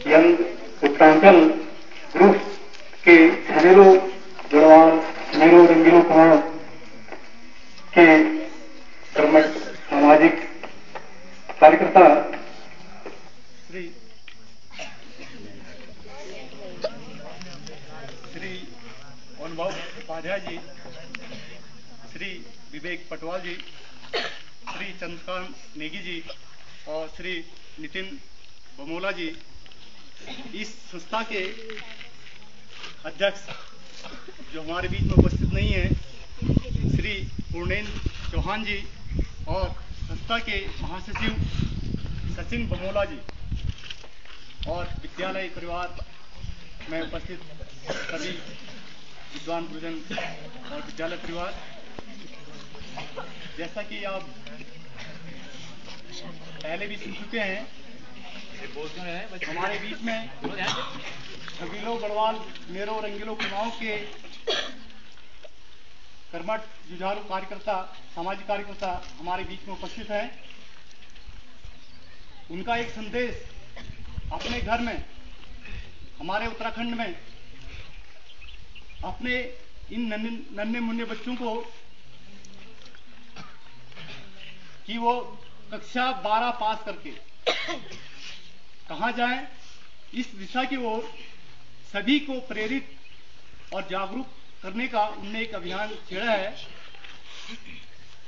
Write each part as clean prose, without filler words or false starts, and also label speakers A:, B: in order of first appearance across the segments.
A: Young Uttaranchal group के घरेलू गढ़वाल नेहरू रंगीलो कुमार के कर्मठ सामाजिक कार्यकर्ता
B: श्री अनुभव उपाध्याय जी, श्री विवेक पटवाल जी, श्री चंद्रकांत नेगी जी और श्री नितिन बमोला जी, इस संस्था के अध्यक्ष जो हमारे बीच में उपस्थित नहीं है, श्री पूर्णेंद्र चौहान जी और संस्था के महासचिव सचिन बमोला जी और विद्यालय परिवार में उपस्थित सभी विद्वान गुरुजन और विद्यालय परिवार, जैसा कि आप पहले भी सुन चुके हैं, हमारे बीच में रंगीलो गढ़वाल नेहरू रंगीलो कुमाऊं के कर्मठ जुझारू कार्यकर्ता, सामाजिक कार्यकर्ता हमारे बीच में उपस्थित हैं। उनका एक संदेश अपने घर में, हमारे उत्तराखंड में अपने इन नन्हे मुन्ने बच्चों को कि वो कक्षा 12 पास करके कहाँ जाएं, इस दिशा की ओर सभी को प्रेरित और जागरूक करने का उन्होंने एक अभियान छेड़ा है,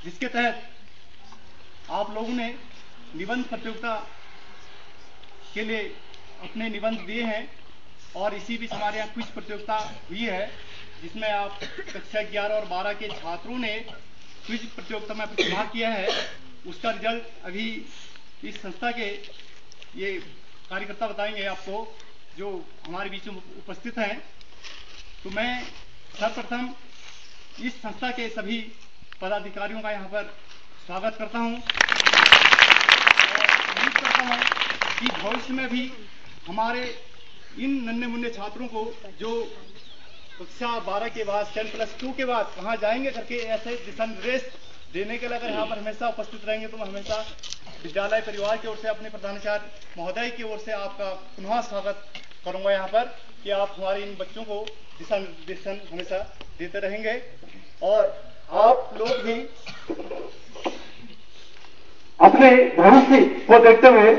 B: जिसके तहत आप लोगों ने निबंध प्रतियोगिता के लिए अपने निबंध दिए हैं और इसी बीच हमारे यहाँ क्विज प्रतियोगिता हुई है, जिसमें आप कक्षा 11 और 12 के छात्रों ने क्विज प्रतियोगिता में भाग किया है। उसका रिजल्ट अभी इस संस्था के ये कार्यकर्ता बताएंगे आपको, जो हमारे बीच में उपस्थित हैं। तो मैं सर्वप्रथम इस संस्था के सभी पदाधिकारियों का यहाँ पर स्वागत करता हूँ और उम्मीद करता हूँ कि भविष्य में भी हमारे इन नन्हे मुन्ने छात्रों को जो कक्षा 12 के बाद 10+2 के बाद कहाँ जाएंगे करके ऐसे दिशा निर्देश देने के लिए अगर यहाँ पर हमेशा उपस्थित रहेंगे तो मैं हमेशा विद्यालय परिवार की ओर से, अपने प्रधानाचार्य महोदय की ओर से आपका पुनः स्वागत करूंगा यहाँ पर कि आप हमारे इन बच्चों को दिशा निर्देशन हमेशा देते रहेंगे और आप लोग भी
A: अपने भविष्य को देखते हुए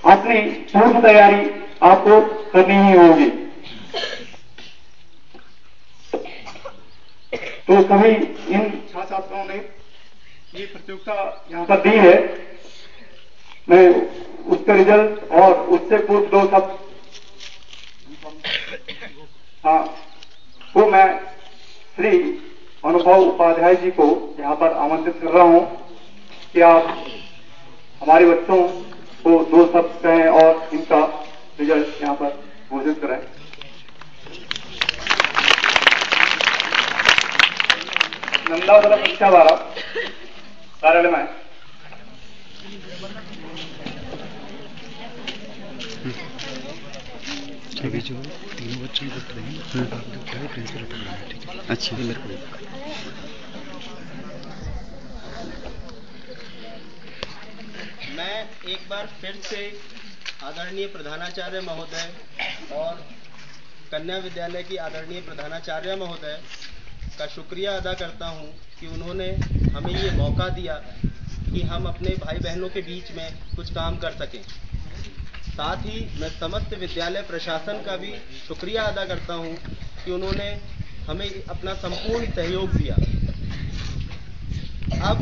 A: अपनी पूर्व तैयारी आपको करनी ही होगी। तो सभी इन छात्र छात्राओं ने ये प्रतियोगिता यहाँ पर दी है। मैं उसका रिजल्ट और उससे पूर्व दो सब वो मैं श्री अनुभव उपाध्याय जी को यहाँ पर आमंत्रित कर रहा हूँ कि आप हमारे बच्चों को दो शब्द कहें और इनका रिजल्ट यहाँ पर घोषित कराएं। नंदावला कक्षा 12 कार्यालय में
C: अभी जो तीनों बच्चों को बताएंगे प्रिंसिपल पकड़ा है, ठीक है? अच्छा, मेरे को
D: मैं एक बार फिर से आदरणीय प्रधानाचार्य महोदय और कन्या विद्यालय की आदरणीय प्रधानाचार्य महोदय का शुक्रिया अदा करता हूं कि उन्होंने हमें ये मौका दिया कि हम अपने भाई बहनों के बीच में कुछ काम कर सकें। साथ ही मैं समस्त विद्यालय प्रशासन का भी शुक्रिया अदा करता हूं कि उन्होंने हमें अपना संपूर्ण सहयोग दिया। अब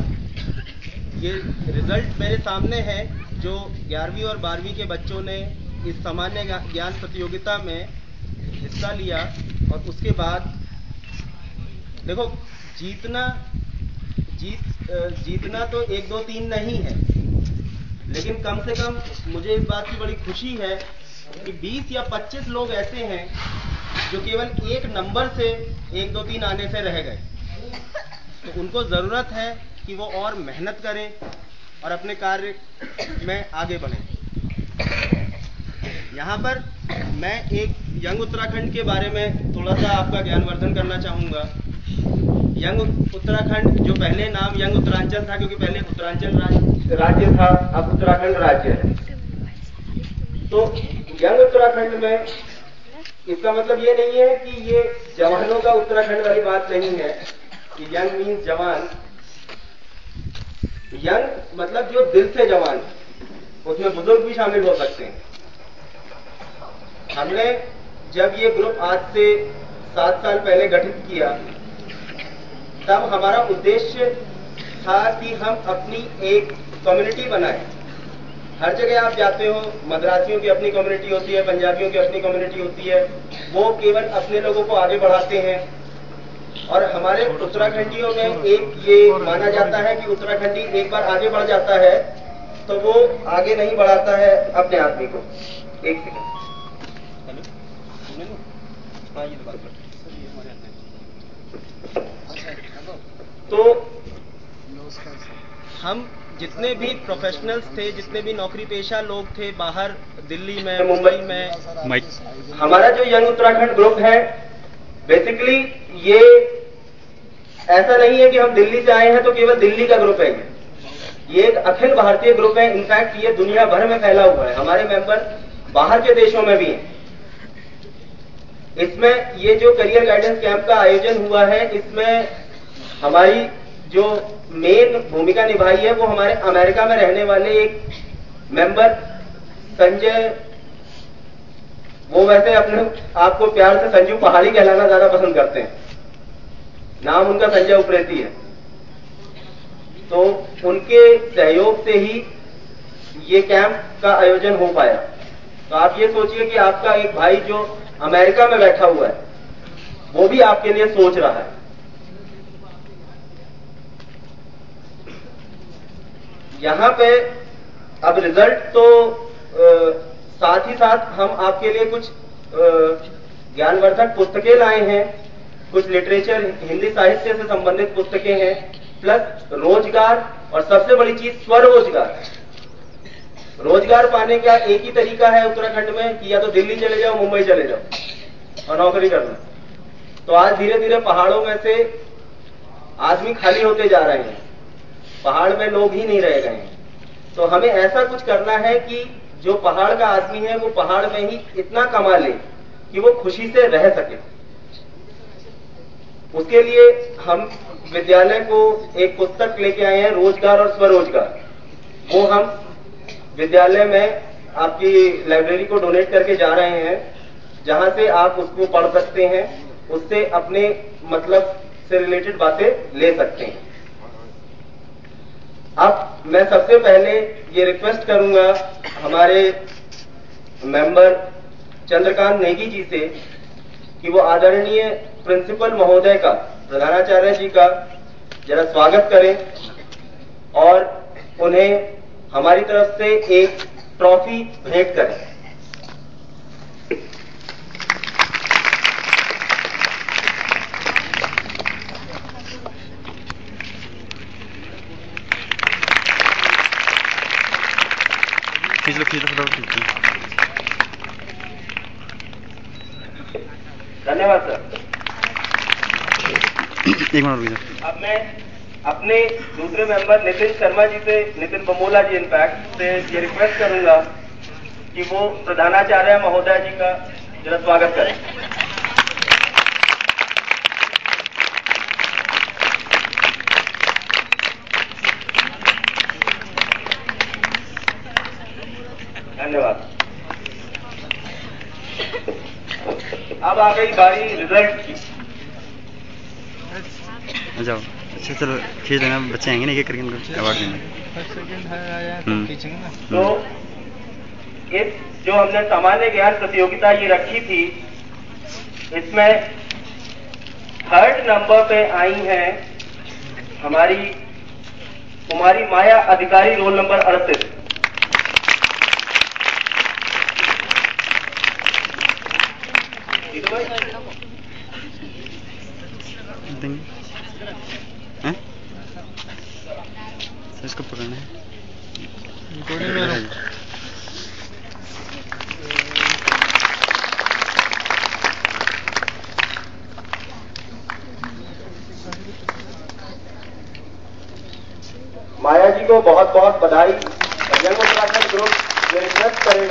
D: ये रिजल्ट मेरे सामने है जो 11वीं और 12वीं के बच्चों ने इस सामान्य ज्ञान प्रतियोगिता में हिस्सा लिया। और उसके बाद देखो, जीतना तो 1 2 3 नहीं है, लेकिन कम से कम मुझे इस बात की बड़ी खुशी है कि 20 या 25 लोग ऐसे हैं जो केवल एक नंबर से 1 2 3 आने से रह गए। तो उनको जरूरत है कि वो और मेहनत करें और अपने कार्य में आगे बढ़ें। यहाँ पर मैं एक यंग उत्तराखंड के बारे में थोड़ा सा आपका ज्ञानवर्धन करना चाहूँगा। यंग उत्तराखंड, जो पहले नाम यंग उत्तरांचल था, क्योंकि पहले उत्तरांचल राज्य था, अब उत्तराखंड राज्य है। तो यंग उत्तराखंड में इसका मतलब ये नहीं है कि ये जवानों का उत्तराखंड वाली बात नहीं है कि यंग मीन्स जवान। यंग मतलब जो दिल से जवान, उसमें बुजुर्ग भी शामिल हो सकते हैं। हमने जब ये ग्रुप आज से 7 साल पहले गठित किया, तब हमारा उद्देश्य था कि हम अपनी एक कम्युनिटी बनाएं। हर जगह आप जाते हो, मद्रासियों की अपनी कम्युनिटी होती है, पंजाबियों की अपनी कम्युनिटी होती है, वो केवल अपने लोगों को आगे बढ़ाते हैं। और हमारे उत्तराखंडियों में एक ये माना जाता है कि उत्तराखंडी एक बार आगे बढ़ जाता है तो वो आगे नहीं बढ़ाता है अपने आदमी को। एक सेकंड, तो हम जितने भी प्रोफेशनल्स थे, जितने भी नौकरी पेशा लोग थे बाहर, दिल्ली में, मुंबई में, हमारा जो यंग उत्तराखंड ग्रुप है, बेसिकली ये ऐसा नहीं है कि हम दिल्ली से आए हैं तो केवल दिल्ली का ग्रुप है। ये एक अखिल भारतीय ग्रुप है। इनफैक्ट ये दुनिया भर में फैला हुआ है। हमारे मेंबर बाहर के देशों में भी हैं। इसमें ये जो करियर गाइडेंस कैंप का आयोजन हुआ है, इसमें हमारी जो मेन भूमिका निभाई है वो हमारे अमेरिका में रहने वाले एक मेंबर संजय, वो वैसे अपने आपको प्यार से संजू पहाड़ी कहलाना ज्यादा पसंद करते हैं, नाम उनका संजय उप्रेती है। तो उनके सहयोग से ही ये कैंप का आयोजन हो पाया। तो आप ये सोचिए कि आपका एक भाई जो अमेरिका में बैठा हुआ है, वो भी आपके लिए सोच रहा है। यहां पे अब रिजल्ट तो साथ ही साथ हम आपके लिए कुछ ज्ञानवर्धक पुस्तकें लाए हैं, कुछ लिटरेचर, हिंदी साहित्य से संबंधित पुस्तकें हैं, प्लस रोजगार, और सबसे बड़ी चीज स्वरोजगार। रोजगार पाने का एक ही तरीका है उत्तराखंड में कि या तो दिल्ली चले जाओ, मुंबई चले जाओ और नौकरी करना। तो आज धीरे धीरे पहाड़ों में से आदमी खाली होते जा रहे हैं, पहाड़ में लोग ही नहीं रह गए हैं। तो हमें ऐसा कुछ करना है कि जो पहाड़ का आदमी है वो पहाड़ में ही इतना कमा ले कि वो खुशी से रह सके। उसके लिए हम विद्यालय को एक पुस्तक लेके आए हैं, रोजगार और स्वरोजगार। वो हम विद्यालय में आपकी लाइब्रेरी को डोनेट करके जा रहे हैं, जहां से आप उसको पढ़ सकते हैं, उससे अपने मतलब से रिलेटेड बातें ले सकते हैं। अब मैं सबसे पहले ये रिक्वेस्ट करूंगा हमारे मेंबर चंद्रकांत नेगी जी से कि वो आदरणीय प्रिंसिपल महोदय का, प्रधानाचार्य जी का जरा स्वागत करें और उन्हें हमारी तरफ से एक ट्रॉफी भेंट करें।
C: खींच लो फटाफट।
D: धन्यवाद सर।
C: एक मिनट।
D: अब मैं अपने दूसरे मेंबर नितिन शर्मा जी से, नितिन बमोला जी इनफैक्ट से ये रिक्वेस्ट करूंगा कि वो प्रधानाचार्य महोदय जी का जरा स्वागत करें। धन्यवाद। अब आ गई बारी रिजल्ट की।
C: जाओ, अच्छा चलो खींच देना, बच्चे आएंगे ना एक करके उनको अवार्ड देना।
D: तो इस जो हमने सामान्य ज्ञान प्रतियोगिता ये रखी थी, इसमें 3rd नंबर पे आई हैं हमारी कुमारी माया अधिकारी, रोल नंबर 38।
C: इसको पकड़ना है।
D: माया जी को बहुत बहुत बधाई। यंग उत्तराखंड ग्रुप ये रिक्वेस्ट करेगा